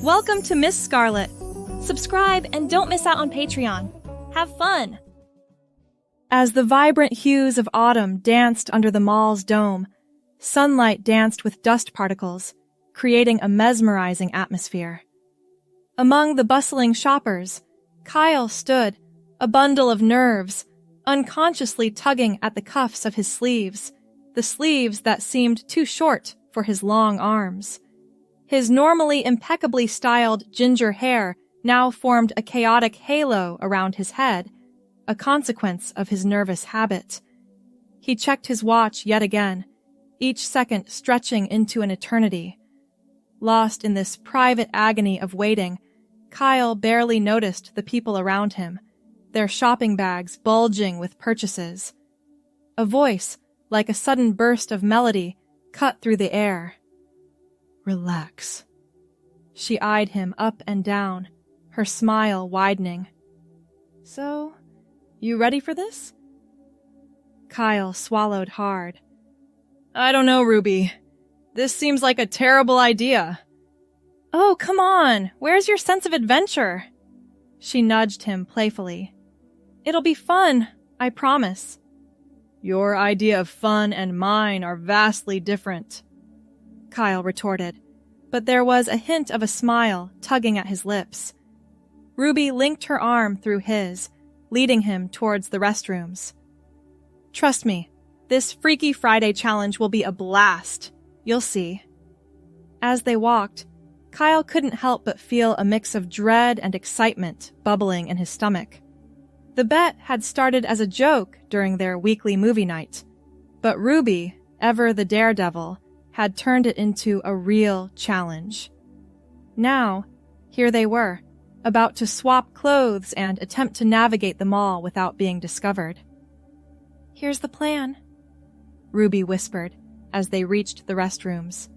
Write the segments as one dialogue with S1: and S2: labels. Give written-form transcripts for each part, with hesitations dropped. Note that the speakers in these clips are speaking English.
S1: Welcome to Miss Scarlett. Subscribe and don't miss out on Patreon. Have fun! As the vibrant hues of autumn danced under the mall's dome, sunlight danced with dust particles, creating a mesmerizing atmosphere. Among the bustling shoppers, Kyle stood, a bundle of nerves, unconsciously tugging at the cuffs of his sleeves, the sleeves that seemed too short for his long arms. His normally impeccably styled ginger hair now formed a chaotic halo around his head, a consequence of his nervous habit. He checked his watch yet again, each second stretching into an eternity. Lost in this private agony of waiting, Kyle barely noticed the people around him, their shopping bags bulging with purchases. A voice, like a sudden burst of melody, cut through the air. Relax. She eyed him up and down, her smile widening. So, you ready for this? Kyle swallowed hard. I don't know, Ruby. This seems like a terrible idea. Oh, come on. Where's your sense of adventure? She nudged him playfully. It'll be fun, I promise. Your idea of fun and mine are vastly different, Kyle retorted, but there was a hint of a smile tugging at his lips. Ruby linked her arm through his, leading him towards the restrooms. Trust me, this Freaky Friday challenge will be a blast. You'll see. As they walked, Kyle couldn't help but feel a mix of dread and excitement bubbling in his stomach. The bet had started as a joke during their weekly movie night, but Ruby, ever the daredevil, had turned it into a real challenge. Now, here they were, about to swap clothes and attempt to navigate the mall without being discovered. Here's the plan, Ruby whispered as they reached the restrooms.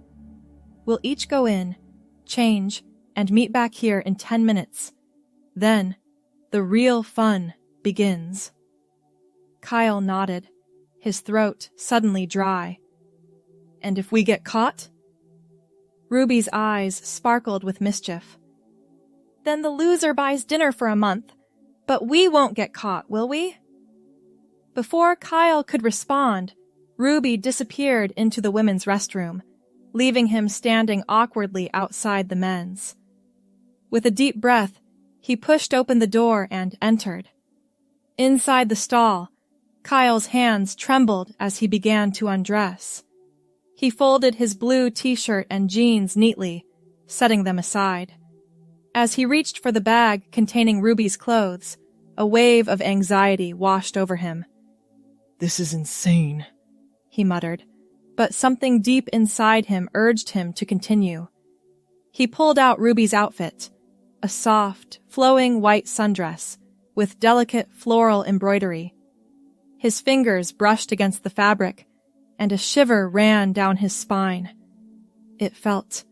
S1: We'll each go in, change, and meet back here in 10 minutes. Then, the real fun begins. Kyle nodded, his throat suddenly dry. And if we get caught? Ruby's eyes sparkled with mischief. Then the loser buys dinner for a month, but we won't get caught, will we? Before Kyle could respond, Ruby disappeared into the women's restroom, leaving him standing awkwardly outside the men's. With a deep breath, he pushed open the door and entered. Inside the stall, Kyle's hands trembled as he began to undress. He folded his blue t-shirt and jeans neatly, setting them aside. As he reached for the bag containing Ruby's clothes, a wave of anxiety washed over him. This is insane, he muttered, but something deep inside him urged him to continue. He pulled out Ruby's outfit, a soft, flowing white sundress with delicate floral embroidery. His fingers brushed against the fabric, and a shiver ran down his spine. It felt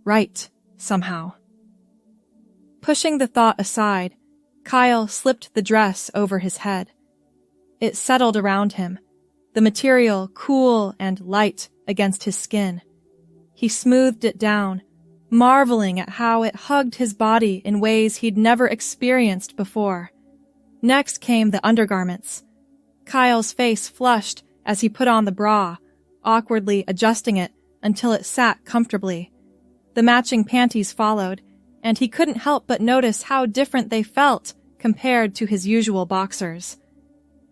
S1: right, somehow. Pushing the thought aside, Kyle slipped the dress over his head. It settled around him, the material cool and light against his skin. He smoothed it down, marveling at how it hugged his body in ways he'd never experienced before. Next came the undergarments. Kyle's face flushed as he put on the bra, awkwardly adjusting it until it sat comfortably. The matching panties followed, and he couldn't help but notice how different they felt compared to his usual boxers.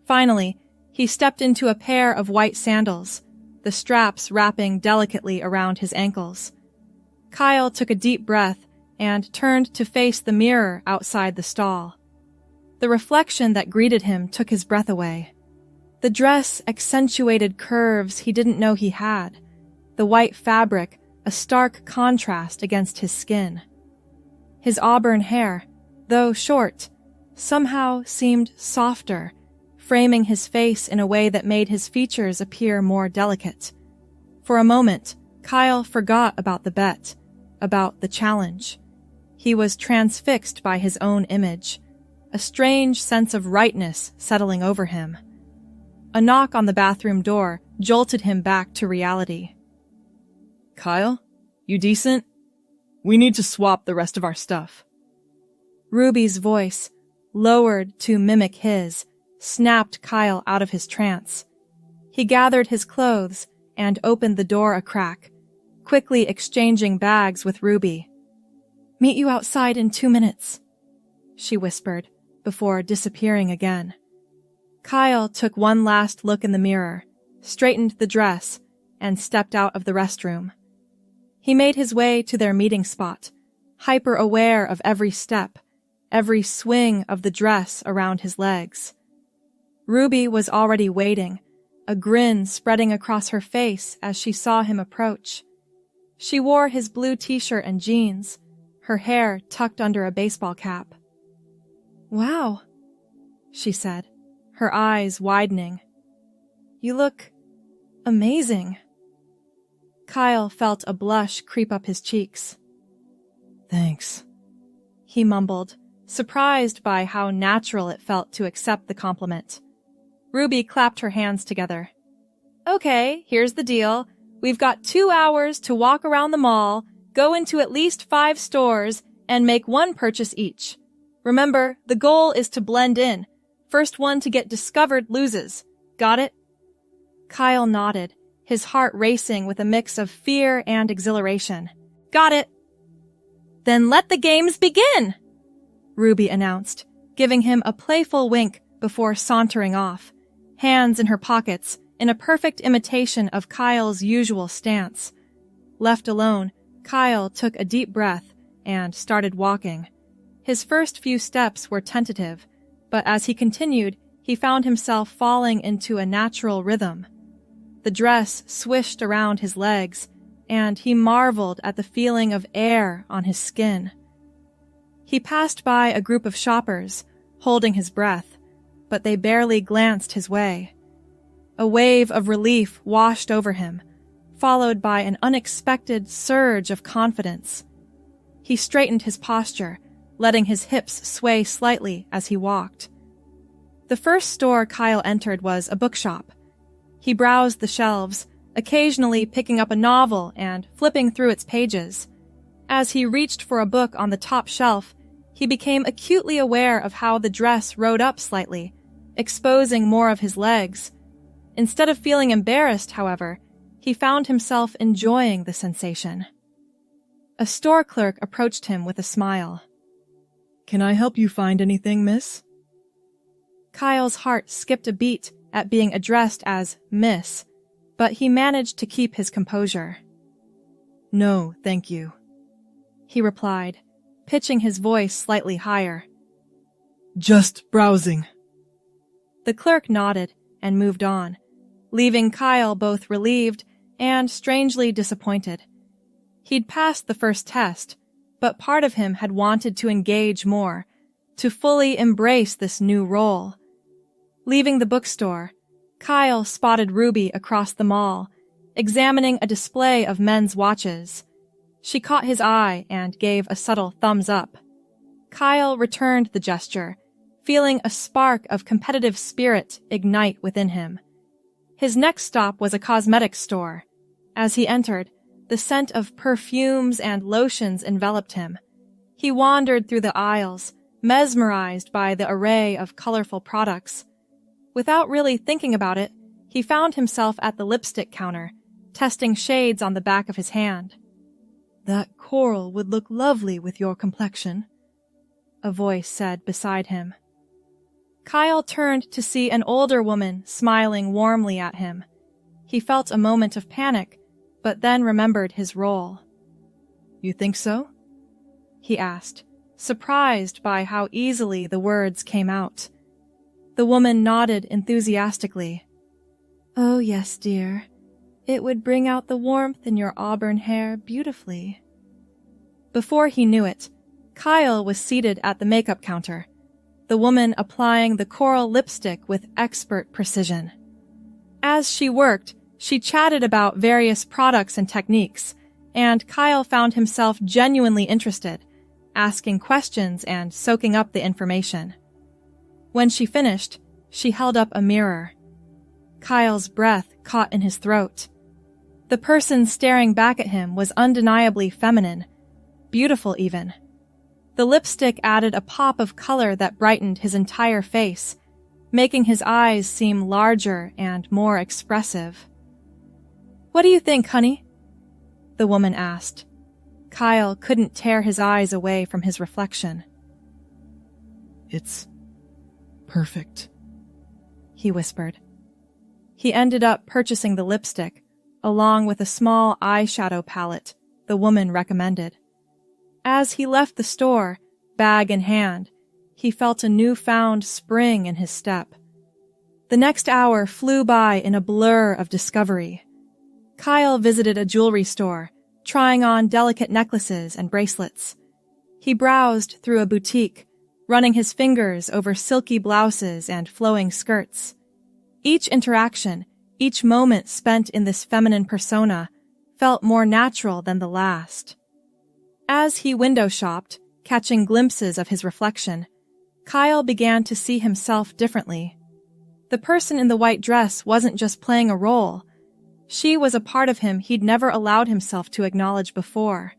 S1: Finally, he stepped into a pair of white sandals, the straps wrapping delicately around his ankles. Kyle took a deep breath and turned to face the mirror outside the stall. The reflection that greeted him took his breath away. The dress accentuated curves he didn't know he had, the white fabric a stark contrast against his skin. His auburn hair, though short, somehow seemed softer, framing his face in a way that made his features appear more delicate. For a moment, Kyle forgot about the bet, about the challenge. He was transfixed by his own image, a strange sense of rightness settling over him. A knock on the bathroom door jolted him back to reality. Kyle? You decent? We need to swap the rest of our stuff. Ruby's voice, lowered to mimic his, snapped Kyle out of his trance. He gathered his clothes and opened the door a crack, quickly exchanging bags with Ruby. "Meet you outside in 2 minutes," she whispered, before disappearing again. Kyle took one last look in the mirror, straightened the dress, and stepped out of the restroom. He made his way to their meeting spot, hyper-aware of every step, every swing of the dress around his legs. Ruby was already waiting, a grin spreading across her face as she saw him approach. She wore his blue t-shirt and jeans, her hair tucked under a baseball cap. "Wow," she said, her eyes widening. "You look amazing." Kyle felt a blush creep up his cheeks. "Thanks," he mumbled, surprised by how natural it felt to accept the compliment. Ruby clapped her hands together. "Okay, here's the deal. We've got 2 hours to walk around the mall, go into at least 5 stores, and make one purchase each. Remember, the goal is to blend in. First one to get discovered loses. Got it?" Kyle nodded, his heart racing with a mix of fear and exhilaration. "Got it." "Then let the games begin," Ruby announced, giving him a playful wink before sauntering off, hands in her pockets in a perfect imitation of Kyle's usual stance. Left alone, Kyle took a deep breath and started walking. His first few steps were tentative, but as he continued, he found himself falling into a natural rhythm. The dress swished around his legs, and he marveled at the feeling of air on his skin. He passed by a group of shoppers, holding his breath, but they barely glanced his way. A wave of relief washed over him, followed by an unexpected surge of confidence. He straightened his posture, letting his hips sway slightly as he walked. The first store Kyle entered was a bookshop. He browsed the shelves, occasionally picking up a novel and flipping through its pages. As he reached for a book on the top shelf, he became acutely aware of how the dress rode up slightly, exposing more of his legs. Instead of feeling embarrassed, however, he found himself enjoying the sensation. A store clerk approached him with a smile. "Can I help you find anything, miss?" Kyle's heart skipped a beat at being addressed as Miss, but he managed to keep his composure. "No, thank you," he replied, pitching his voice slightly higher. "Just browsing." The clerk nodded and moved on, leaving Kyle both relieved and strangely disappointed. He'd passed the first test, but part of him had wanted to engage more, to fully embrace this new role. Leaving the bookstore, Kyle spotted Ruby across the mall, examining a display of men's watches. She caught his eye and gave a subtle thumbs up. Kyle returned the gesture, feeling a spark of competitive spirit ignite within him. His next stop was a cosmetics store. As he entered, the scent of perfumes and lotions enveloped him. He wandered through the aisles, mesmerized by the array of colorful products. Without really thinking about it, he found himself at the lipstick counter, testing shades on the back of his hand. "That coral would look lovely with your complexion," a voice said beside him. Kyle turned to see an older woman smiling warmly at him. He felt a moment of panic, but then remembered his role. "You think so?" he asked, surprised by how easily the words came out. The woman nodded enthusiastically. "Oh, yes, dear. It would bring out the warmth in your auburn hair beautifully." Before he knew it, Kyle was seated at the makeup counter, the woman applying the coral lipstick with expert precision. As she worked, she chatted about various products and techniques, and Kyle found himself genuinely interested, asking questions and soaking up the information. When she finished, she held up a mirror. Kyle's breath caught in his throat. The person staring back at him was undeniably feminine. beautiful even. The lipstick added a pop of color that brightened his entire face, making his eyes seem larger and more expressive. "What do you think, honey?" the woman asked. Kyle couldn't tear his eyes away from his reflection.
S2: "It's perfect,"
S1: he whispered. He ended up purchasing the lipstick, along with a small eyeshadow palette the woman recommended. As he left the store, bag in hand, he felt a newfound spring in his step. The next hour flew by in a blur of discovery. Kyle visited a jewelry store, trying on delicate necklaces and bracelets. He browsed through a boutique, running his fingers over silky blouses and flowing skirts. Each interaction, each moment spent in this feminine persona, felt more natural than the last. As he window shopped, catching glimpses of his reflection, Kyle began to see himself differently. The person in the white dress wasn't just playing a role. She was a part of him he'd never allowed himself to acknowledge before.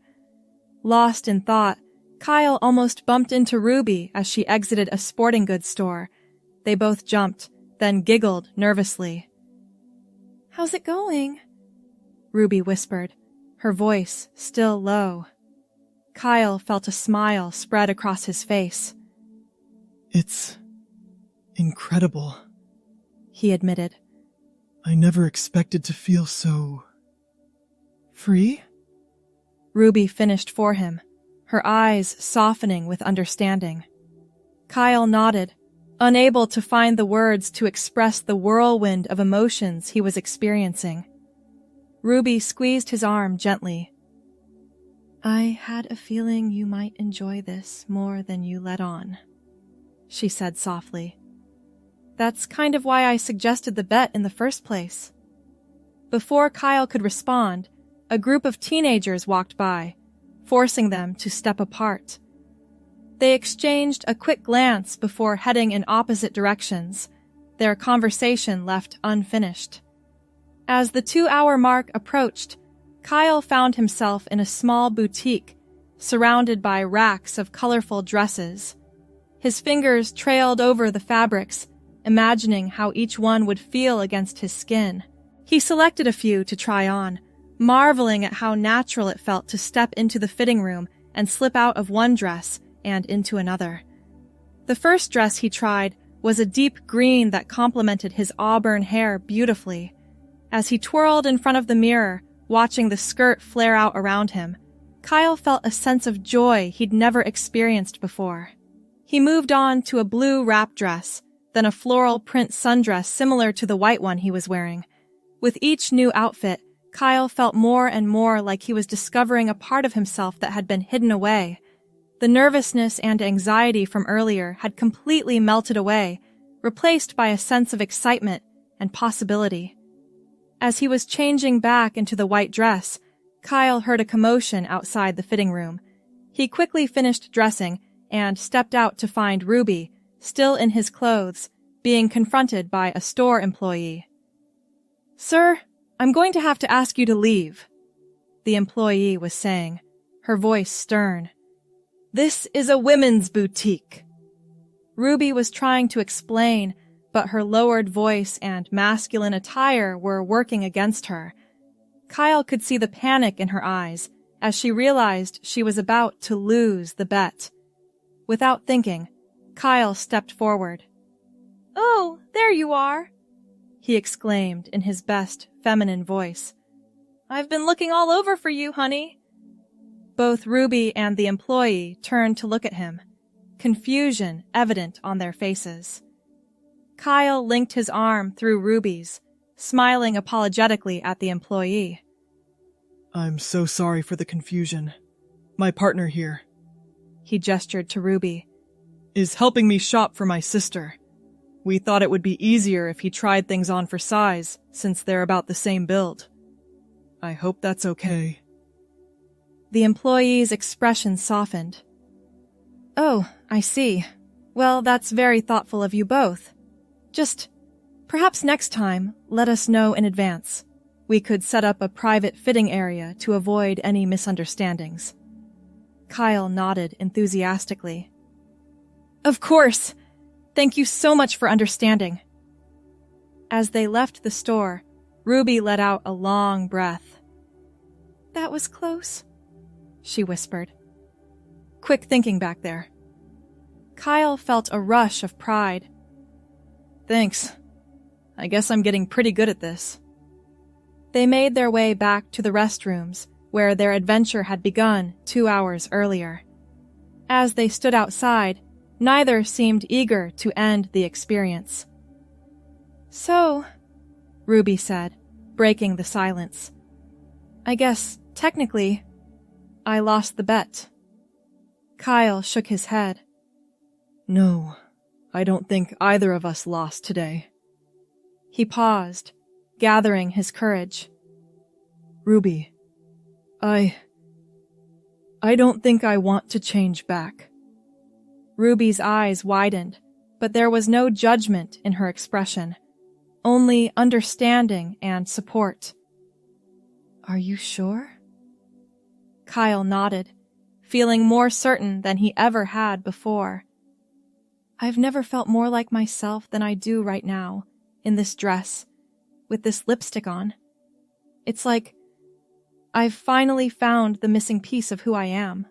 S1: Lost in thought, Kyle almost bumped into Ruby as she exited a sporting goods store. They both jumped, then giggled nervously. "How's it going?" Ruby whispered, her voice still low. Kyle felt a smile spread across his face.
S2: "It's incredible,"
S1: he admitted.
S2: "I never expected to feel so free."
S1: Ruby finished for him, her eyes softening with understanding. Kyle nodded, unable to find the words to express the whirlwind of emotions he was experiencing. Ruby squeezed his arm gently. "I had a feeling you might enjoy this more than you let on," she said softly. "That's kind of why I suggested the bet in the first place." Before Kyle could respond, a group of teenagers walked by, forcing them to step apart. They exchanged a quick glance before heading in opposite directions, their conversation left unfinished. As the 2-hour mark approached, Kyle found himself in a small boutique, surrounded by racks of colorful dresses. His fingers trailed over the fabrics, imagining how each one would feel against his skin. He selected a few to try on, marveling at how natural it felt to step into the fitting room and slip out of one dress and into another. The first dress he tried was a deep green that complemented his auburn hair beautifully. As he twirled in front of the mirror, watching the skirt flare out around him, Kyle felt a sense of joy he'd never experienced before. He moved on to a blue wrap dress, then a floral print sundress similar to the white one he was wearing. With each new outfit, Kyle felt more and more like he was discovering a part of himself that had been hidden away. The nervousness and anxiety from earlier had completely melted away, replaced by a sense of excitement and possibility. As he was changing back into the white dress, Kyle heard a commotion outside the fitting room. He quickly finished dressing and stepped out to find Ruby, still in his clothes, being confronted by a store employee. "Sir, I'm going to have to ask you to leave," the employee was saying, her voice stern. "This is a women's boutique." Ruby was trying to explain, but her lowered voice and masculine attire were working against her. Kyle could see the panic in her eyes as she realized she was about to lose the bet. Without thinking, Kyle stepped forward. "Oh, there you are," he exclaimed in his best feminine voice. "I've been looking all over for you, honey." Both Ruby and the employee turned to look at him, confusion evident on their faces. Kyle linked his arm through Ruby's, smiling apologetically at the employee.
S2: "I'm so sorry for the confusion. My partner here,"
S1: he gestured to Ruby,
S2: "is helping me shop for my sister. We thought it would be easier if he tried things on for size, since they're about the same build. I hope that's okay."
S1: The employee's expression softened. "Oh, I see. Well, that's very thoughtful of you both. Just, perhaps next time, let us know in advance. We could set up a private fitting area to avoid any misunderstandings." Kyle nodded enthusiastically. Of course! Thank you so much for understanding. As they left the store, Ruby let out a long breath. That was close, she whispered. Quick thinking back there. Kyle felt a rush of pride. Thanks. I guess I'm getting pretty good at this. They made their way back to the restrooms, where their adventure had begun 2 hours earlier. As they stood outside, neither seemed eager to end the experience. So, Ruby said, breaking the silence, I guess, technically, I lost the bet. Kyle shook his head.
S2: No, I don't think either of us lost today.
S1: He paused, gathering his courage.
S2: Ruby, I don't think I want to change back.
S1: Ruby's eyes widened, but there was no judgment in her expression, only understanding and support. Are you sure? Kyle nodded, feeling more certain than he ever had before. I've never felt more like myself than I do right now, in this dress, with this lipstick on. It's like I've finally found the missing piece of who I am.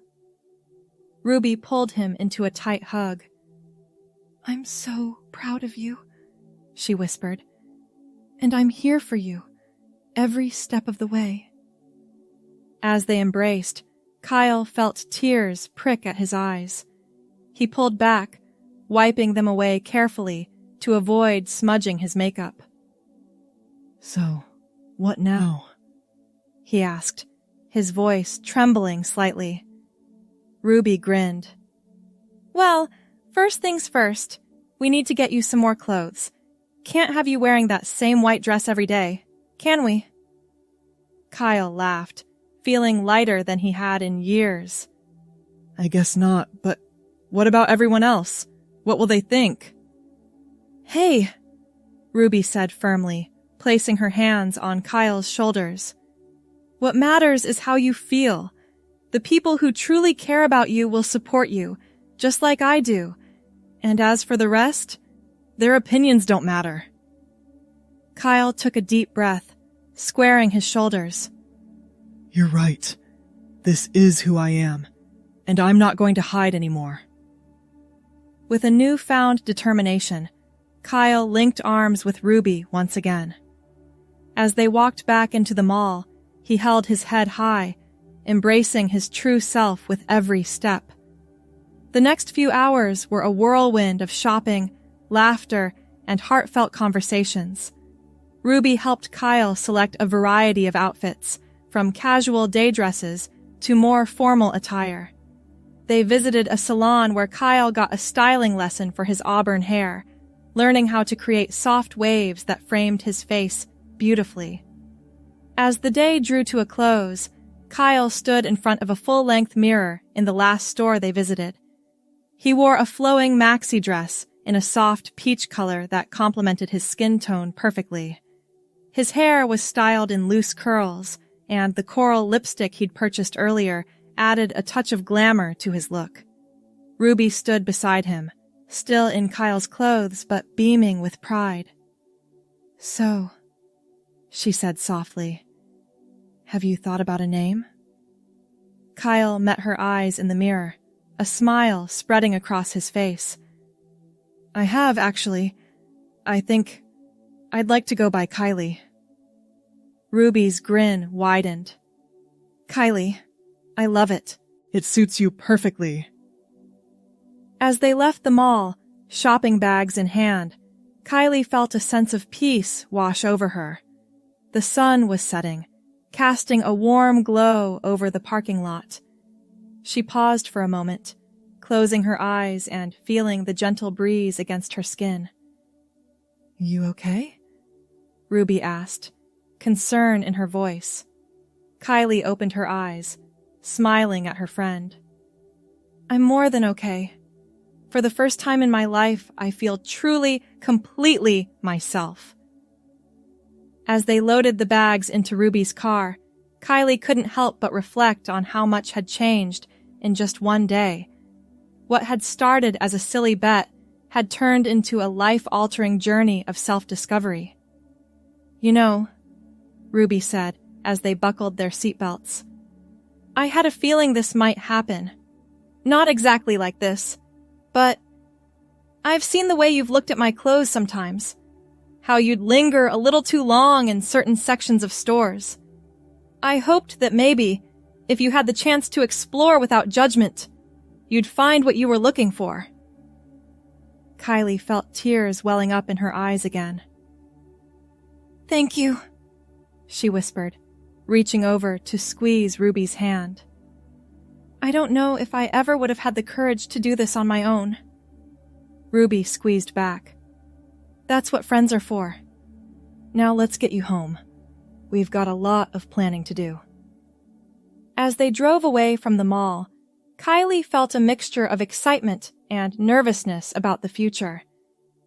S1: Ruby pulled him into a tight hug. I'm so proud of you, she whispered. And I'm here for you, every step of the way. As they embraced, Kyle felt tears prick at his eyes. He pulled back, wiping them away carefully to avoid smudging his makeup.
S2: So, what now?
S1: He asked, his voice trembling slightly. Ruby grinned. Well, first things first, we need to get you some more clothes. Can't have you wearing that same white dress every day, can we? Kyle laughed, feeling lighter than he had in years.
S2: I guess not, but what about everyone else? What will they think?
S1: Hey, Ruby said firmly, placing her hands on Kyle's shoulders. What matters is how you feel. The people who truly care about you will support you, just like I do. And as for the rest, their opinions don't matter. Kyle took a deep breath, squaring his shoulders.
S2: You're right. This is who I am, and I'm not going to hide anymore.
S1: With a newfound determination, Kyle linked arms with Ruby once again. As they walked back into the mall, he held his head high, embracing his true self with every step. The next few hours were a whirlwind of shopping, laughter, and heartfelt conversations. Ruby helped Kyle select a variety of outfits, from casual day dresses to more formal attire. They visited a salon where Kyle got a styling lesson for his auburn hair, learning how to create soft waves that framed his face beautifully. As the day drew to a close, Kyle stood in front of a full-length mirror in the last store they visited. He wore a flowing maxi dress in a soft peach color that complemented his skin tone perfectly. His hair was styled in loose curls, and the coral lipstick he'd purchased earlier added a touch of glamour to his look. Ruby stood beside him, still in Kyle's clothes but beaming with pride. So, she said softly, have you thought about a name? Kyle met her eyes in the mirror, a smile spreading across his face. I have, actually. I think I'd like to go by Kylie. Ruby's grin widened. Kylie, I love it.
S2: It suits you perfectly.
S1: As they left the mall, shopping bags in hand, Kylie felt a sense of peace wash over her. The sun was setting, casting a warm glow over the parking lot. She paused for a moment, closing her eyes and feeling the gentle breeze against her skin. You okay? Ruby asked, concern in her voice. Kylie opened her eyes, smiling at her friend. I'm more than okay. For the first time in my life, I feel truly, completely myself. As they loaded the bags into Ruby's car, Kylie couldn't help but reflect on how much had changed in just one day. What had started as a silly bet had turned into a life-altering journey of self-discovery. "You know," Ruby said as they buckled their seatbelts, "I had a feeling this might happen. Not exactly like this, but I've seen the way you've looked at my clothes sometimes. How you'd linger a little too long in certain sections of stores. I hoped that maybe, if you had the chance to explore without judgment, you'd find what you were looking for." Kylie felt tears welling up in her eyes again. "Thank you," she whispered, reaching over to squeeze Ruby's hand. "I don't know if I ever would have had the courage to do this on my own." Ruby squeezed back. "That's what friends are for. Now let's get you home. We've got a lot of planning to do." As they drove away from the mall, Kylie felt a mixture of excitement and nervousness about the future.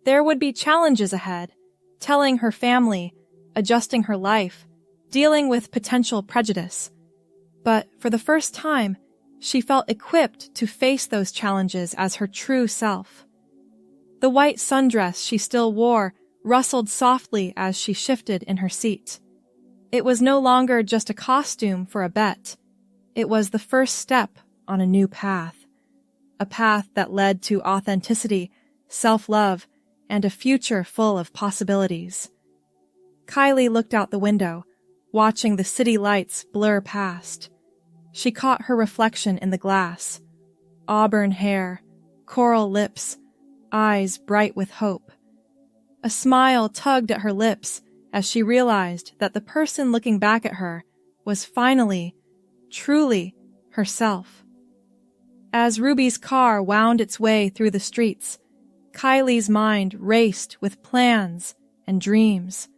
S1: There would be challenges ahead, telling her family, adjusting her life, dealing with potential prejudice. But for the first time, she felt equipped to face those challenges as her true self. The white sundress she still wore rustled softly as she shifted in her seat. It was no longer just a costume for a bet. It was the first step on a new path. A path that led to authenticity, self-love, and a future full of possibilities. Kylie looked out the window, watching the city lights blur past. She caught her reflection in the glass. Auburn hair, coral lips, eyes bright with hope. A smile tugged at her lips as she realized that the person looking back at her was finally, truly, herself. As Ruby's car wound its way through the streets, Kylie's mind raced with plans and dreams.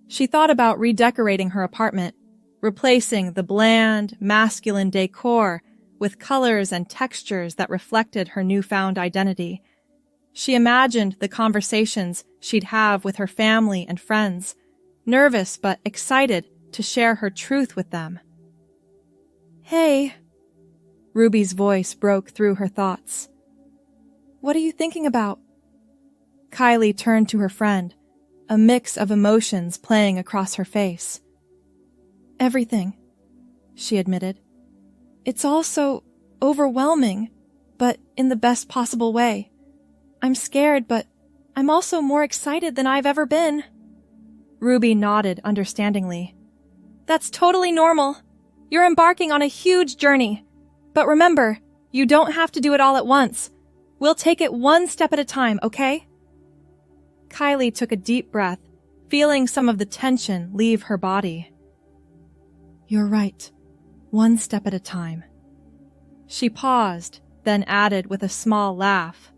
S1: She thought about redecorating her apartment, replacing the bland, masculine decor with colors and textures that reflected her newfound identity. She imagined the conversations she'd have with her family and friends, nervous but excited to share her truth with them. "Hey," Ruby's voice broke through her thoughts. "What are you thinking about?" Kylie turned to her friend, a mix of emotions playing across her face. "Everything," she admitted. "It's all so overwhelming, but in the best possible way. I'm scared, but I'm also more excited than I've ever been." Ruby nodded understandingly. "That's totally normal. You're embarking on a huge journey. But remember, you don't have to do it all at once. We'll take it one step at a time, okay?" Kylie took a deep breath, feeling some of the tension leave her body. "You're right. One step at a time." She paused, then added with a small laugh.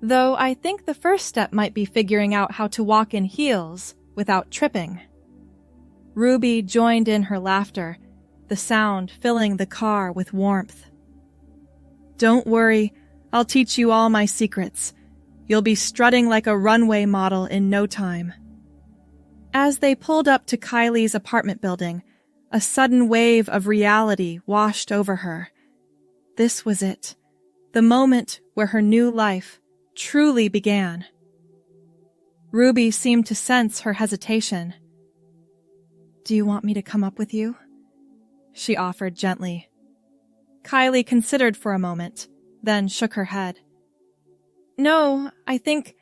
S1: "Though I think the first step might be figuring out how to walk in heels without tripping." Ruby joined in her laughter, the sound filling the car with warmth. "Don't worry, I'll teach you all my secrets. You'll be strutting like a runway model in no time." As they pulled up to Kylie's apartment building, a sudden wave of reality washed over her. This was it, the moment where her new life truly began. Ruby seemed to sense her hesitation. "Do you want me to come up with you?" she offered gently. Kylie considered for a moment, then shook her head. "No, I think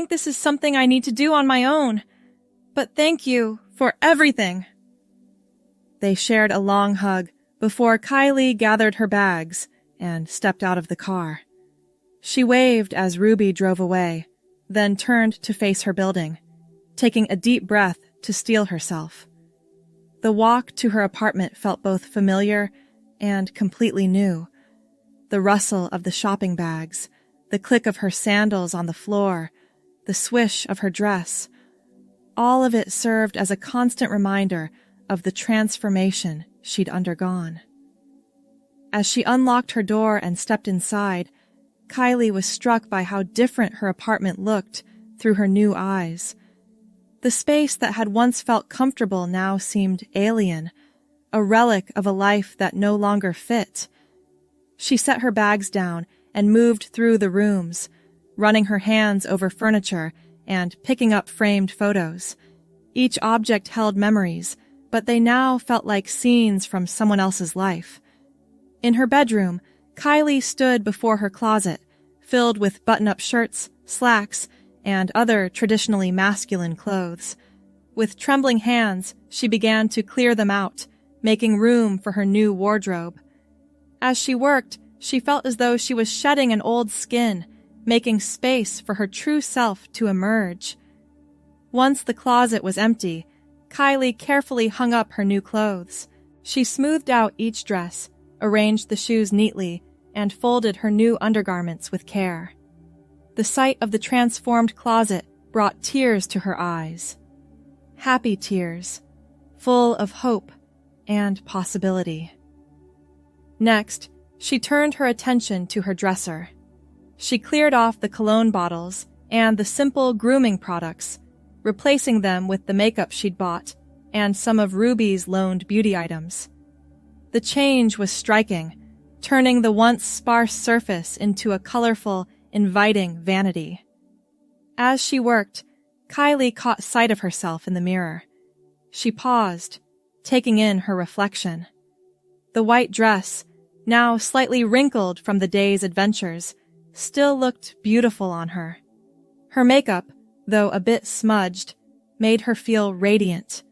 S1: this is something I need to do on my own. But thank you for everything." They shared a long hug before Kylie gathered her bags and stepped out of the car. She waved as Ruby drove away, then turned to face her building, taking a deep breath to steel herself. The walk to her apartment felt both familiar and completely new. The rustle of the shopping bags, the click of her sandals on the floor, the swish of her dress. All of it served as a constant reminder of the transformation she'd undergone. As she unlocked her door and stepped inside, Kylie was struck by how different her apartment looked through her new eyes. The space that had once felt comfortable now seemed alien, a relic of a life that no longer fit. She set her bags down and moved through the rooms, running her hands over furniture and picking up framed photos. Each object held memories, but they now felt like scenes from someone else's life. In her bedroom, Kylie stood before her closet, filled with button-up shirts, slacks, and other traditionally masculine clothes. With trembling hands, she began to clear them out, making room for her new wardrobe. As she worked, she felt as though she was shedding an old skin, making space for her true self to emerge. Once the closet was empty, Kylie carefully hung up her new clothes. She smoothed out each dress, arranged the shoes neatly, and folded her new undergarments with care. The sight of the transformed closet brought tears to her eyes. Happy tears, full of hope and possibility. Next, she turned her attention to her dresser. She cleared off the cologne bottles and the simple grooming products, replacing them with the makeup she'd bought and some of Ruby's loaned beauty items. The change was striking, turning the once sparse surface into a colorful, inviting vanity. As she worked, Kylie caught sight of herself in the mirror. She paused, taking in her reflection. The white dress, now slightly wrinkled from the day's adventures, still looked beautiful on her. Her makeup, though a bit smudged, made her feel radiant,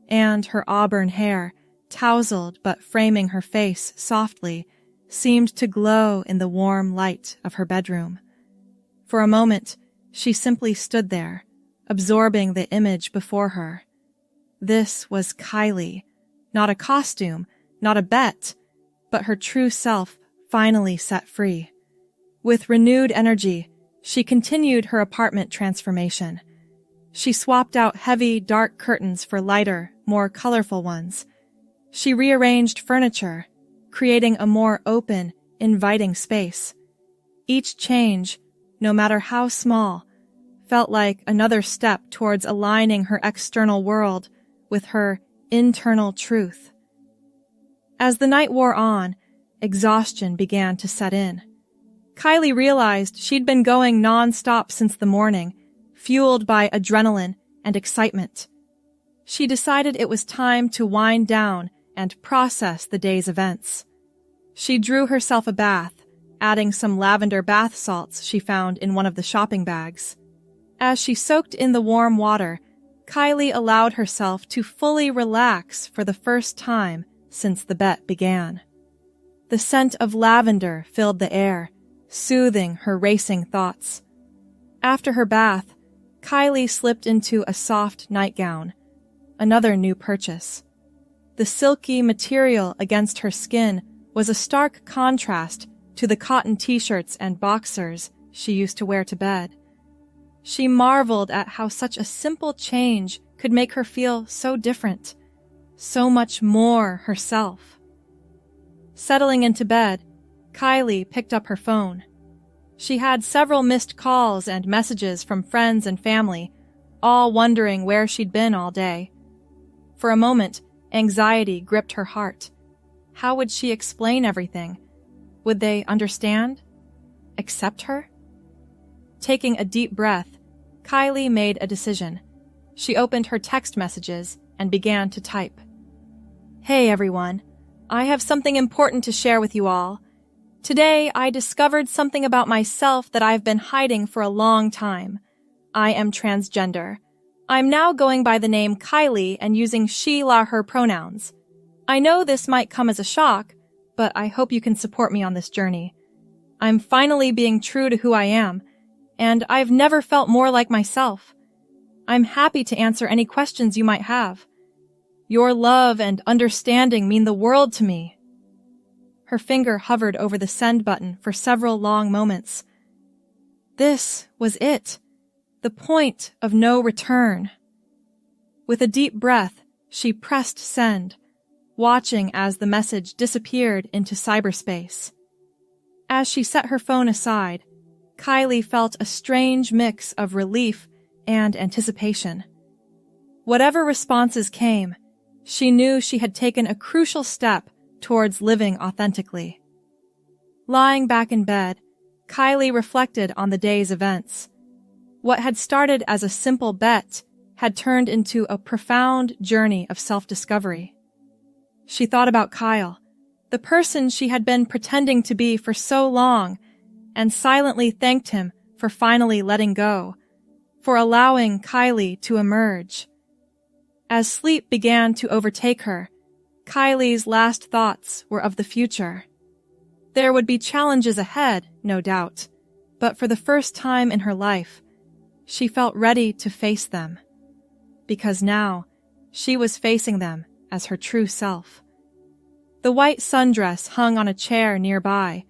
S1: and her auburn hair, tousled but framing her face softly, seemed to glow in the warm light of her bedroom. For a moment, she simply stood there, absorbing the image before her. This was Kylie, not a costume, not a bet, but her true self finally set free. With renewed energy, she continued her apartment transformation. She swapped out heavy, dark curtains for lighter, more colorful ones. She rearranged furniture, creating a more open, inviting space. Each change, no matter how small, felt like another step towards aligning her external world with her internal truth. As the night wore on, exhaustion began to set in. Kylie realized she'd been going non-stop since the morning, fueled by adrenaline and excitement. She decided it was time to wind down and process the day's events. She drew herself a bath, adding some lavender bath salts she found in one of the shopping bags. As she soaked in the warm water, Kylie allowed herself to fully relax for the first time since the bet began. The scent of lavender filled the air, soothing her racing thoughts. After her bath, Kylie slipped into a soft nightgown, another new purchase. The silky material against her skin was a stark contrast to the cotton t-shirts and boxers she used to wear to bed. She marveled at how such a simple change could make her feel so different, so much more herself. Settling into bed, Kylie picked up her phone. She had several missed calls and messages from friends and family, all wondering where she'd been all day. For a moment, anxiety gripped her heart. How would she explain everything? Would they understand? Accept her? Taking a deep breath, Kylie made a decision. She opened her text messages and began to type. Hey everyone, I have something important to share with you all. Today, I discovered something about myself that I've been hiding for a long time. I am transgender. I'm now going by the name Kylie and using she/her pronouns. I know this might come as a shock, but I hope you can support me on this journey. I'm finally being true to who I am, and I've never felt more like myself. I'm happy to answer any questions you might have. Your love and understanding mean the world to me. Her finger hovered over the send button for several long moments. This was it, the point of no return. With a deep breath, she pressed send, watching as the message disappeared into cyberspace. As she set her phone aside, Kylie felt a strange mix of relief and anticipation. Whatever responses came, she knew she had taken a crucial step towards living authentically. Lying back in bed, Kylie reflected on the day's events. What had started as a simple bet had turned into a profound journey of self-discovery. She thought about Kyle, the person she had been pretending to be for so long, and silently thanked him for finally letting go, for allowing Kylie to emerge. As sleep began to overtake her, Kylie's last thoughts were of the future. There would be challenges ahead, no doubt, but for the first time in her life, she felt ready to face them. Because now, she was facing them as her true self. The white sundress hung on a chair nearby,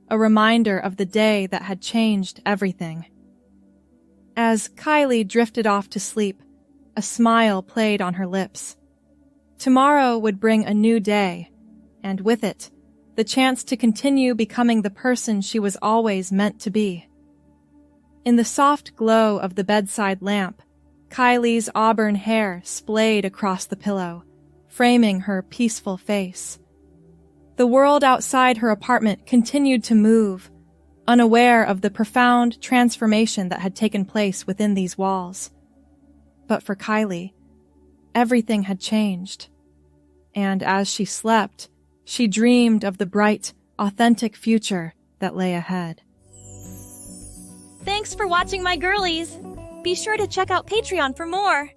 S1: a reminder of the day that had changed everything. As Kylie drifted off to sleep, a smile played on her lips. Tomorrow would bring a new day, and with it, the chance to continue becoming the person she was always meant to be. In the soft glow of the bedside lamp, Kylie's auburn hair splayed across the pillow, framing her peaceful face. The world outside her apartment continued to move, unaware of the profound transformation that had taken place within these walls. But for Kylie, everything had changed. And as she slept, she dreamed of the bright, authentic future that lay ahead.
S3: Thanks for watching, my girlies! Be sure to check out Patreon for more!